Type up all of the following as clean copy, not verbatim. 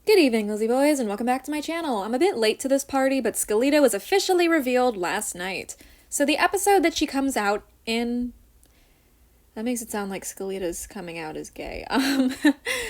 Good evening, Lizzie boys, and welcome back to my channel. I'm a bit late to this party, but Skelita was officially revealed last night. So the episode that she comes out in... That makes it sound like Skelita's coming out as gay.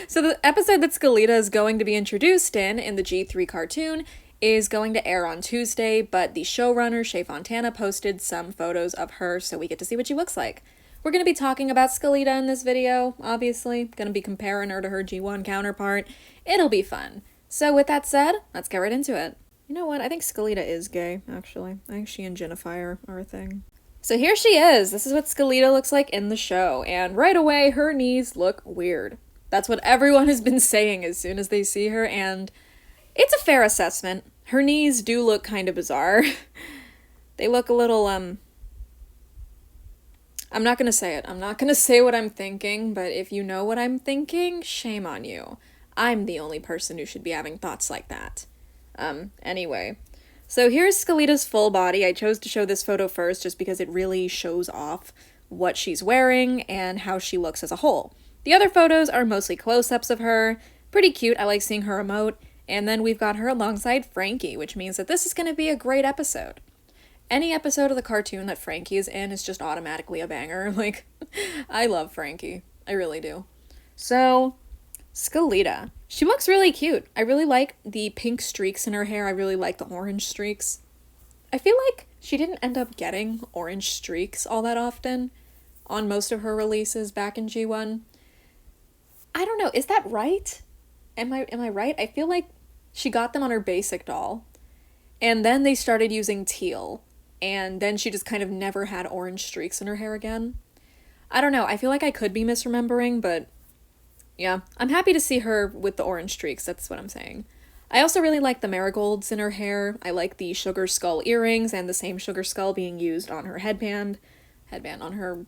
So the episode that Skelita is going to be introduced in the G3 cartoon is going to air on Tuesday, but the showrunner, Shea Fontana, posted some photos of her, so we get to see what she looks like. We're going to be talking about Skelita in this video, obviously. Going to be comparing her to her G1 counterpart. It'll be fun. So with that said, let's get right into it. You know what? I think Skelita is gay, actually. I think she and Jennifer are a thing. So here she is. This is what Skelita looks like in the show. And right away, her knees look weird. That's what everyone has been saying as soon as they see her, and it's a fair assessment. Her knees do look kind of bizarre. They look a little, I'm not gonna say it. I'm not gonna say what I'm thinking, but if you know what I'm thinking, shame on you. I'm the only person who should be having thoughts like that. Anyway. So here's Skelita's full body. I chose to show this photo first just because it really shows off what she's wearing and how she looks as a whole. The other photos are mostly close-ups of her. Pretty cute. I like seeing her emote. And then we've got her alongside Frankie, which means that this is going to be a great episode. Any episode of the cartoon that Frankie is in is just automatically a banger. Like, I love Frankie. I really do. So, Skelita. She looks really cute. I really like the pink streaks in her hair. I really like the orange streaks. I feel like she didn't end up getting orange streaks all that often on most of her releases back in G1. I don't know. Is that right? Am I right? I feel like she got them on her basic doll. And then they started using teal. And then she just kind of never had orange streaks in her hair again. I don't know. I feel like I could be misremembering, but yeah. I'm happy to see her with the orange streaks. That's what I'm saying. I also really like the marigolds in her hair. I like the sugar skull earrings and the same sugar skull being used on her headband. Headband on her...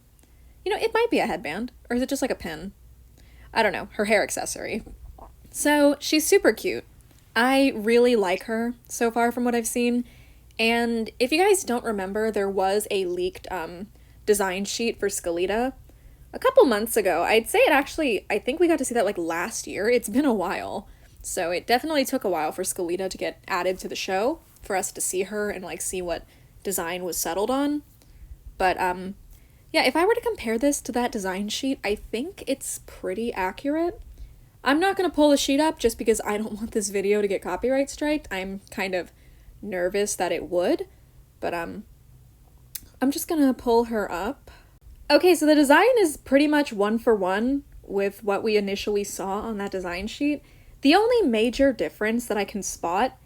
You know, it might be a headband. Or is it just like a pin? I don't know. Her hair accessory. So, she's super cute. I really like her so far from what I've seen. And if you guys don't remember, there was a leaked design sheet for Skelita a couple months ago. I'd say it actually, I think we got to see that like last year. It's been a while. So it definitely took a while for Skelita to get added to the show, for us to see her and like see what design was settled on. But yeah, if I were to compare this to that design sheet, I think it's pretty accurate. I'm not going to pull the sheet up just because I don't want this video to get copyright striked. I'm kind of nervous that it would, but I'm just gonna pull her up. Okay, so the design is pretty much one for one with what we initially saw on that design sheet. The only major difference that I can spot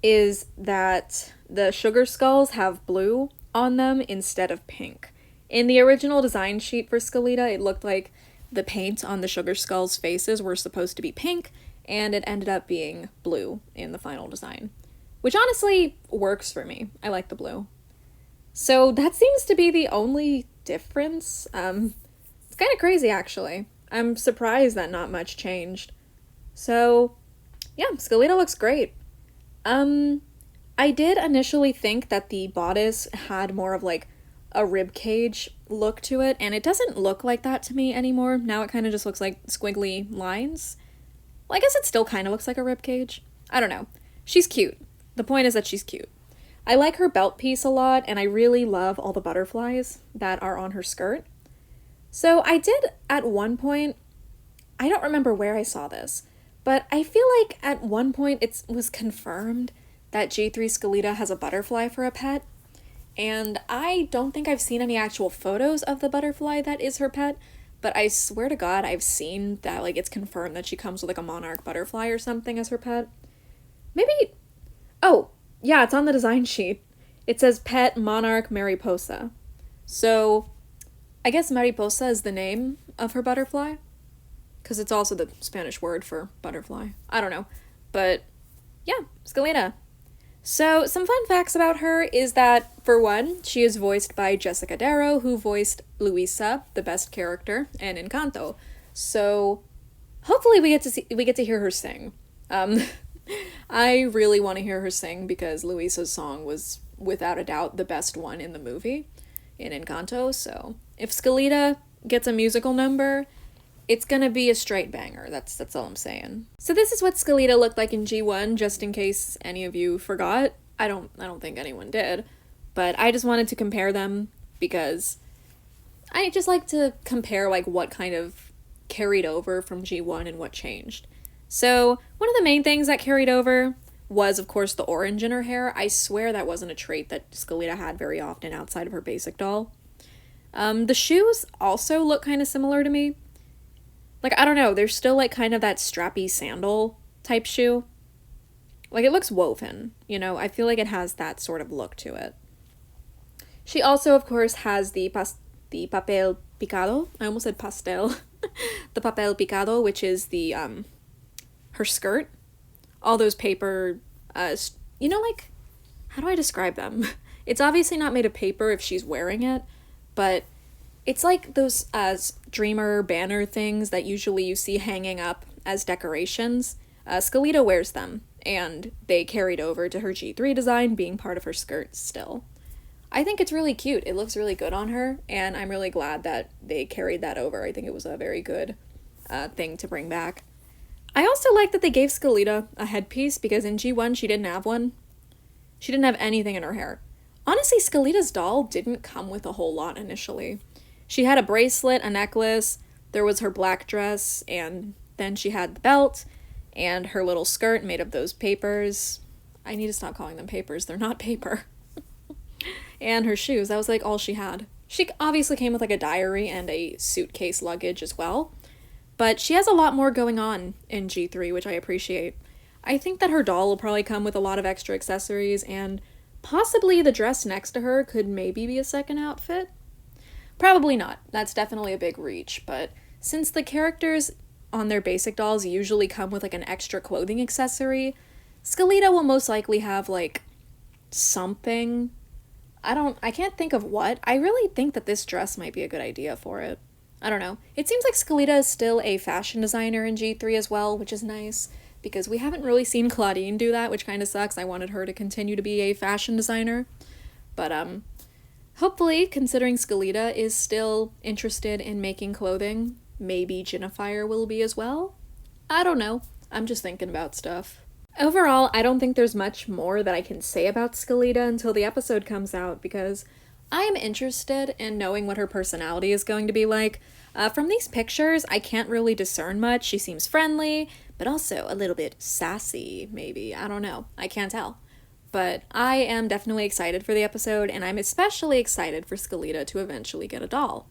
is that the sugar skulls have blue on them instead of pink. In the original design sheet for Skelita, it looked like the paint on the sugar skulls' faces were supposed to be pink, and it ended up being blue in the final design. Which honestly works for me. I like the blue. So that seems to be the only difference. It's kind of crazy, actually. I'm surprised that not much changed. So, yeah, Skelita looks great. I did initially think that the bodice had more of like a rib cage look to it, and it doesn't look like that to me anymore. Now it kind of just looks like squiggly lines. Well, I guess it still kind of looks like a rib cage. I don't know. She's cute. The point is that she's cute. I like her belt piece a lot, and I really love all the butterflies that are on her skirt. So I did, at one point, I don't remember where I saw this, but I feel like at one point it was confirmed that G3 Skelita has a butterfly for a pet, and I don't think I've seen any actual photos of the butterfly that is her pet, but I swear to God I've seen that like it's confirmed that she comes with like a monarch butterfly or something as her pet. Maybe... Oh, yeah, it's on the design sheet. It says Pet Monarch Mariposa. So, I guess Mariposa is the name of her butterfly. Because it's also the Spanish word for butterfly. I don't know. But, yeah, Skelita. So, some fun facts about her is that, for one, she is voiced by Jessica Darrow, who voiced Luisa, the best character, in Encanto. So, hopefully we get to hear her sing. I really want to hear her sing because Luisa's song was, without a doubt, the best one in the movie, in Encanto, so if Skelita gets a musical number, it's gonna be a straight banger. That's all I'm saying. So this is what Skelita looked like in G1, just in case any of you forgot. I don't think anyone did, but I just wanted to compare them because I just like to compare like what kind of carried over from G1 and what changed. So one of the main things that carried over was, of course, the orange in her hair. I swear that wasn't a trait that Skelita had very often outside of her basic doll. The shoes also look kind of similar to me. Like, I don't know, there's still like kind of that strappy sandal type shoe. Like, it looks woven, you know? I feel like it has that sort of look to it. She also, of course, has the papel picado. I almost said pastel. The papel picado, which is the, her skirt. All those paper, you know, like, how do I describe them? It's obviously not made of paper if she's wearing it, but it's like those dreamer banner things that usually you see hanging up as decorations. Skelita wears them, and they carried over to her G3 design, being part of her skirt still. I think it's really cute. It looks really good on her, and I'm really glad that they carried that over. I think it was a very good thing to bring back. I also like that they gave Skelita a headpiece, because in G1 she didn't have one. She didn't have anything in her hair. Honestly, Skelita's doll didn't come with a whole lot initially. She had a bracelet, a necklace, there was her black dress, and then she had the belt, and her little skirt made of those papers. I need to stop calling them papers, they're not paper. And her shoes, that was like all she had. She obviously came with like a diary and a suitcase luggage as well, but she has a lot more going on in G3, which I appreciate. I think that her doll will probably come with a lot of extra accessories, and possibly the dress next to her could maybe be a second outfit. Probably not. That's definitely a big reach, but since the characters on their basic dolls usually come with like an extra clothing accessory, Skelita will most likely have like something. I can't think of what. I really think that this dress might be a good idea for it. I don't know. It seems like Skelita is still a fashion designer in G3 as well, which is nice, because we haven't really seen Claudine do that, which kind of sucks. I wanted her to continue to be a fashion designer. But, hopefully, considering Skelita is still interested in making clothing, maybe Jennifer will be as well? I don't know. I'm just thinking about stuff. Overall, I don't think there's much more that I can say about Skelita until the episode comes out, because I am interested in knowing what her personality is going to be like. From these pictures, I can't really discern much. She seems friendly, but also a little bit sassy, maybe. I don't know. I can't tell. But I am definitely excited for the episode, and I'm especially excited for Skelita to eventually get a doll.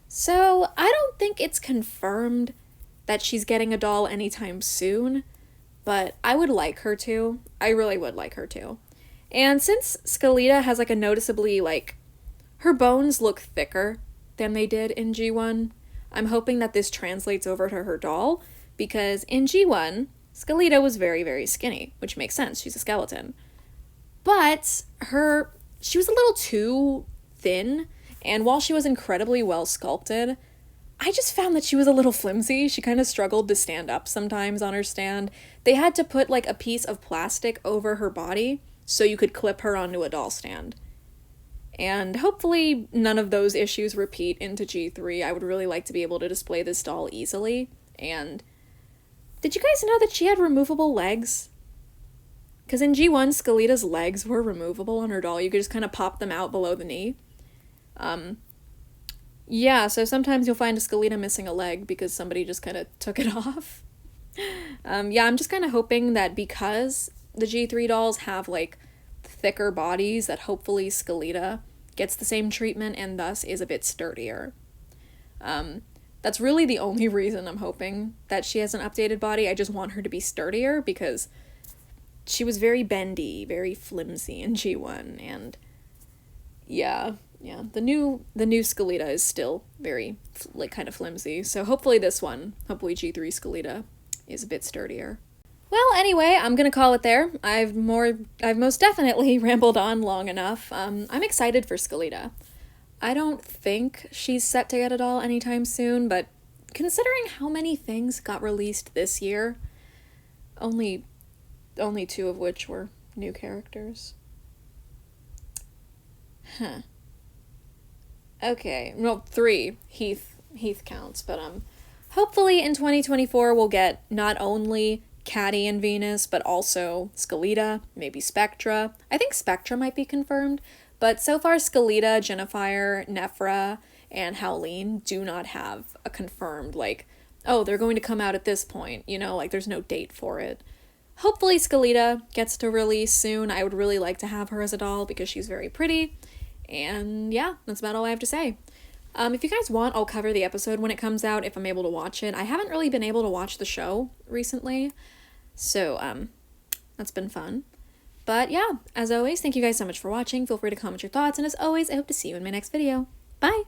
So, I don't think it's confirmed that she's getting a doll anytime soon, but I would like her to. I really would like her to. And since Skelita has like a noticeably like, her bones look thicker than they did in G1, I'm hoping that this translates over to her doll, because in G1, Skelita was very, very skinny, which makes sense, she's a skeleton. But she was a little too thin, and while she was incredibly well sculpted, I just found that she was a little flimsy. She kind of struggled to stand up sometimes on her stand. They had to put like a piece of plastic over her body so you could clip her onto a doll stand. And hopefully none of those issues repeat into G3. I would really like to be able to display this doll easily. And did you guys know that she had removable legs? Because in G1, Skelita's legs were removable on her doll. You could just kind of pop them out below the knee. Yeah, so sometimes you'll find a Skelita missing a leg because somebody just kind of took it off. Yeah, I'm just kind of hoping that because the G3 dolls have, like, thicker bodies, that hopefully Skelita gets the same treatment and thus is a bit sturdier. That's really the only reason I'm hoping that she has an updated body. I just want her to be sturdier because she was very bendy, very flimsy in G1, and yeah, the new Skelita is still very, like, kind of flimsy, so hopefully hopefully G3 Skelita is a bit sturdier. Well, anyway, I'm gonna call it there. I've most definitely rambled on long enough. I'm excited for Skelita. I don't think she's set to get a doll anytime soon, but considering how many things got released this year, only 2 of which were new characters. Okay, well, 3. Heath counts, but hopefully in 2024 we'll get not only Caddy and Venus, but also Skelita, maybe Spectra. I think Spectra might be confirmed, but so far Skelita, Jennifer, Nephra, and Howleen do not have a confirmed, like, oh, they're going to come out at this point, you know, like there's no date for it. Hopefully Skelita gets to release soon. I would really like to have her as a doll because she's very pretty. And yeah, that's about all I have to say. If you guys want, I'll cover the episode when it comes out if I'm able to watch it. I haven't really been able to watch the show recently, so that's been fun. But yeah, as always, thank you guys so much for watching. Feel free to comment your thoughts, and as always, I hope to see you in my next video. Bye!